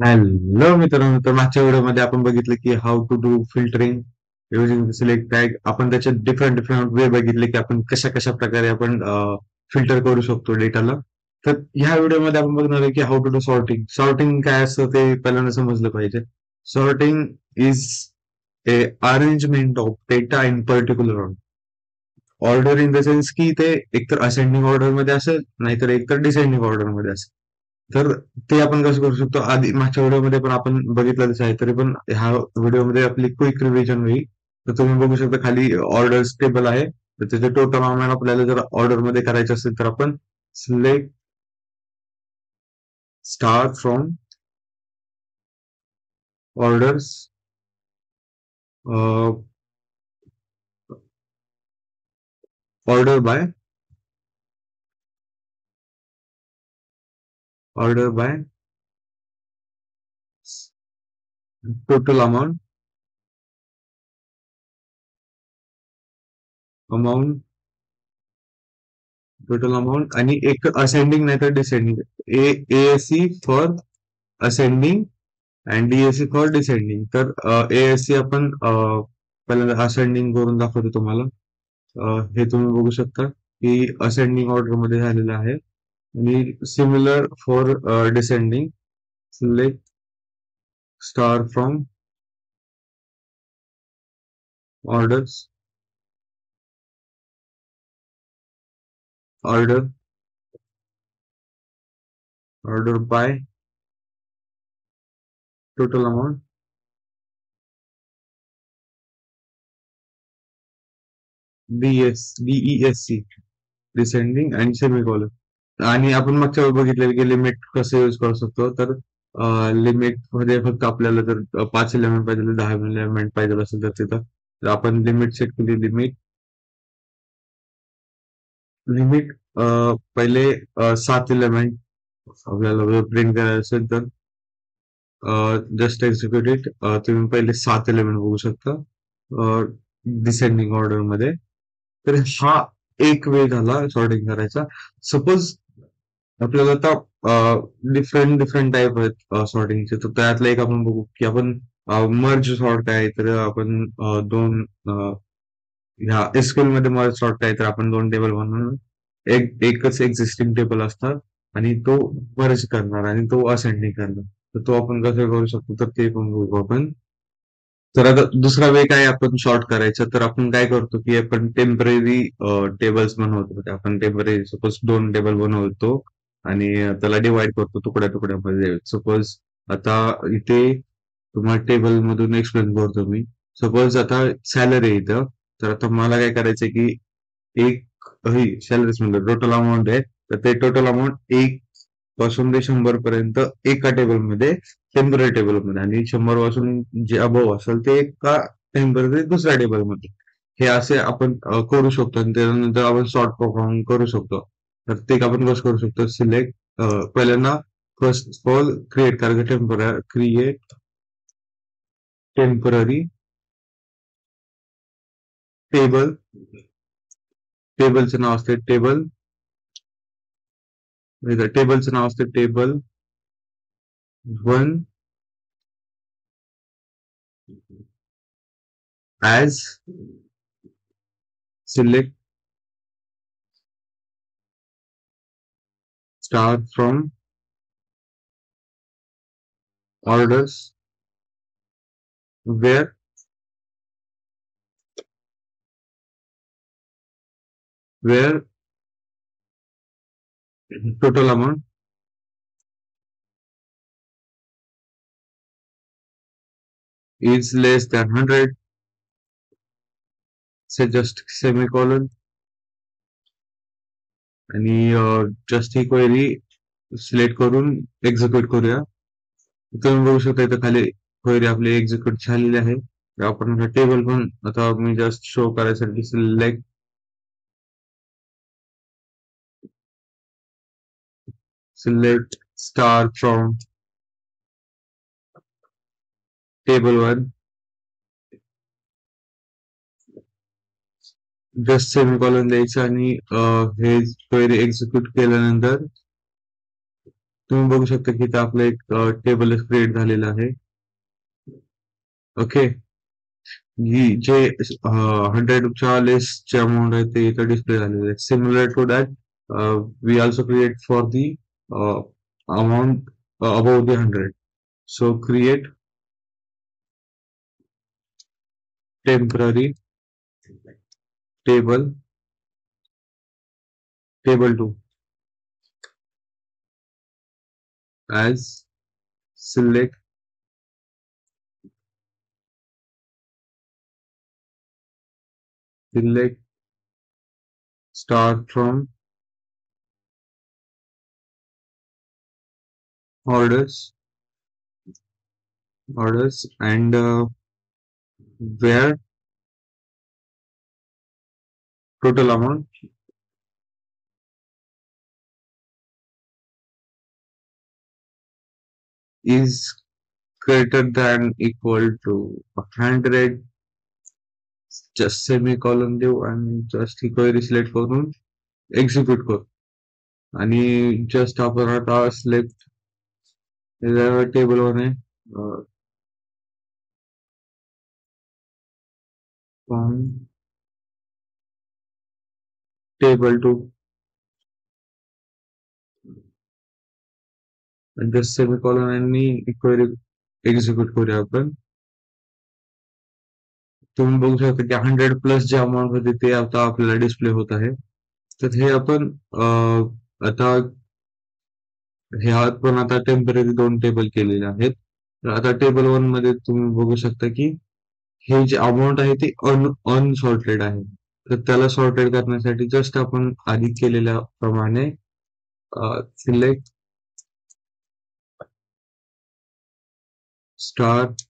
Hello मित्रांनो, तर मागच्या व्हिडिओमध्ये आपण बघितलं की how to do filtering using select tag. आपण त्याचे डिफरंट डिफरंट वे बघितले की आपण कशा कशा प्रकारे आपण फिल्टर करू शकतो डेटाला. तर ह्या व्हिडिओमध्ये आपण बघणार आहे की how to do sorting. Sorting काय असतं ते पहिल्यांदा समजलं पाहिजे. Sorting is a arrangement of data in particular order in the sense की ते एकतर असेंडिंग ऑर्डर मध्ये असेल, नाहीतर एकतर डिसेंडिंग ऑर्डर मध्ये असेल. तर ते आपण कसं करू शकतो, आधी मागच्या व्हिडिओमध्ये पण आपण बघितलंच आहे, तरी पण ह्या व्हिडिओमध्ये आपली क्विक रिव्हिजन होईल. तर तुम्ही बघू शकता खाली ऑर्डर्स टेबल आहे. तर त्याचे टोटल अमाउंट आपल्याला जर ऑर्डर मध्ये करायचं असेल तर आपण select start from orders, order by order by total amount total amount आणि एक असेंडिंग नाही तर descending. ASC for ascending and DSC for descending. तर एएससी आपण पहिल्यांदा असेंडिंग करून दाखवतो तुम्हाला. हे तुम्ही बघू शकता की असेंडिंग ऑर्डर मध्ये झालेलं आहे. आणि similar for descending, select star from orders, order order by total amount, DESC descending and semicolon. आणि आपण मागच्या वेळी बघितलेलं की लिमिट कसं यूज करू शकतो. तर लिमिट मध्ये फक्त आपल्याला जर 5 एलिमेंट पाहिजे, 10 एलिमेंट पाहिजे असेल तर तिथं तर आपण लिमिट सेट केली. लिमिट लिमिट पहिले 7 एलिमेंट आपल्याला प्रिंट करायचं असेल तर जस्ट एक्झिक्युट इट. तुम्ही पहिले 7 एलिमेंट बघू शकता डिसेंडिंग ऑर्डर मध्ये. तर हा एक वे झाला सॉर्टिंग करायचा. सपोज आपल्याला आता डिफरंट डिफरंट टाईप आहेत सॉर्टिंगचे. तर त्यातलं एक आपण बघू की आपण मर्ज सॉर्ट आहे. तर आपण दोन ह्या एसक्यूएल मध्ये मर्ज सॉर्ट आहे. तर आपण दोन टेबल बनवून एकच एक्झिस्टिंग टेबल असणार आणि तो मर्ज करणार आणि तो असेंडिंग करणार. तर तो आपण कसं करू शकतो तर ते पण बघू आपण. तर आता दुसरा वे काय आपण शॉर्ट करायचं, तर आपण काय करतो की आपण टेम्पररी टेबल्स बनवतो. ते आपण टेम्पररी सपोज 2 टेबल बनवतो आणि त्याला डिवाइड करतो तुकड्या तुकड्यामध्ये. सपोज आता इथे तुम्हाला टेबल मधून एक्सप्लेन करतो मी. सपोज आता सॅलरी इथं. तर आता मला काय करायचंय की एक ही सॅलरीज म्हणजे टोटल अमाऊंट आहे. तर ते टोटल अमाऊंट एक पासून ते 100 पर्यंत एका टेबलमध्ये, टेम्पररी टेबलमध्ये, आणि 100 पासून जे अबव असेल ते एका टेम्पररी दुसऱ्या टेबलमध्ये. हे असे आपण करू शकतो आणि त्यानंतर आपण सॉर्ट परफॉर्म करू शकतो. तर ते आपण कसं करू शकतो, सिलेक्ट पहिल्यांदा फर्स्ट ऑफ ऑल क्रिएट करायचं टेम्पररी, क्रिएट टेम्पररी टेबल. टेबलचं नाव असते टेबल, टेबलचं नाव असते table 1 as. Select start from orders where where total amount is less than 100. say just semicolon. आणि जस्ट ही क्वेरी सिलेक्ट करून एक्झिक्यूट करूया. तुम्ही बघू शकता इथं खाली क्वेरी आपली एक्झिक्यूट झालेली आहे. तर आपण टेबल पण आता मी जस्ट शो करायसाठी select star from table 1, just semicolon द्यायचं आणि हे क्वेरी एक्झिक्यूट केल्यानंतर तुम्ही बघू शकता की इथं आपलं एक टेबल क्रिएट झालेलं आहे. ओके. ही जे 100च्या लेसचे अमाऊंट आहे ते इथं डिस्प्ले झालेलं आहे. Similar to that we also create for the amount about the 100. So create temporary table table 2 as select select start from orders and where total amount is greater than equal to 100. just semicolon देऊ आणि just ही query select करून execute करू आणि just आपण आता select table one आहे from table two just semicolon आणि क्वेरी एक्झिक्यूट करूया आपण. तुम्ही बघू शकता की 100 प्लस जे अमाऊंट होते ते आता आपल्याला डिस्प्ले होत आहे. तर हे आपण आता ह्यात पण आता टेम्पररी 2 टेबल केलेले आहेत. तर आता टेबल 1 मध्ये तुम्ही बघू शकता की हे जे अमाऊंट आहे ते अनसॉर्टेड आहे. तर त्याला सॉर्टेड करण्यासाठी जस्ट आपण आधी केलेल्या प्रमाणे सिलेक्ट स्टार्ट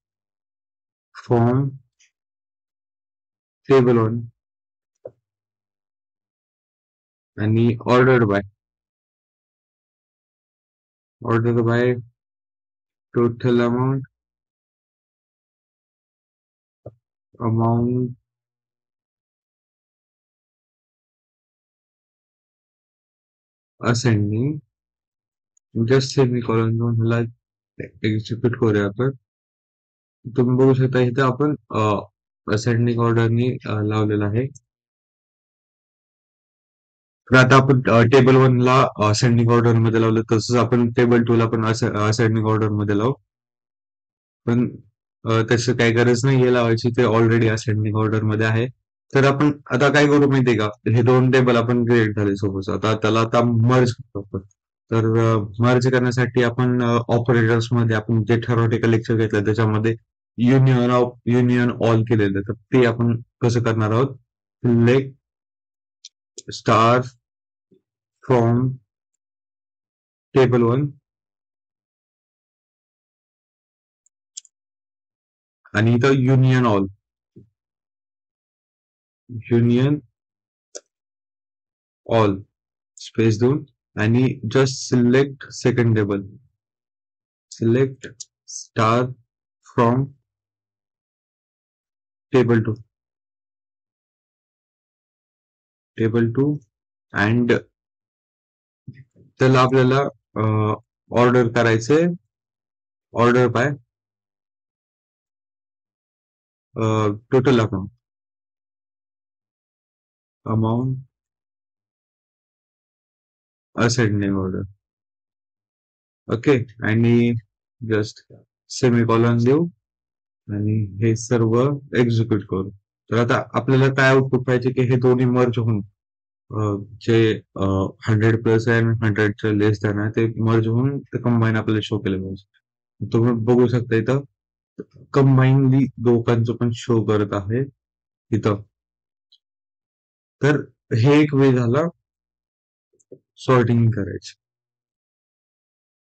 फ्रॉम टेबल 1 आणि order by total amount ascending just semicolon घेऊन ह्याला एक्झिक्यूट करूया आपण. तुम्ही बघू शकता इथे आपण असेंडिंग ऑर्डरनी लावलेला आहे. तर आता आपण टेबल 1 ला असेंडिंग ऑर्डर मध्ये लावलं तसंच आपण टेबल 2 ला पण असेंडिंग ऑर्डर मध्ये लावू. पण त्याची काही गरज नाहीये लावायची, ते ऑलरेडी असेंडिंग ऑर्डर मध्ये आहे. तर आपण आता काय करू माहितीये का, हे 2 टेबल आपण क्रिएट झाले सोबत, आता त्याला आता मर्ज करू आपण. तर मर्ज करण्यासाठी आपण ऑपरेटर्स मध्ये आपण जे थेरॉटिकल लेक्चर घेतलं त्याच्यामध्ये युनियन ऑल केलेलं, तर ते आपण कसं करणार आहोत. सिलेक्ट स्टार फ्रॉम टेबल 1 आणि इथं युनियन ऑल स्पेस देऊन आणि just select second table. Select star from table 2 and त्याला आपल्याला ऑर्डर करायचे order by total amount ascending order. Okay. आणि जस्ट सेमिकॉलन देऊ आणि हे सर्व एक्झिक्यूट करू. तर आता आपल्याला काय आउटपुट पाहिजे की हे दोन्ही मर्ज होऊन जे 100 प्लस आहे आणि 100च्या लेस दॅन आहे ते मर्ज होऊन ते कंबाईन आपल्याला शो केलं पाहिजे. तुम्ही बघू शकता इथं कंबाईनली दोघांचं पण शो करत आहे इथं. तर हे एक वे झाला सॉर्टिंग करायची.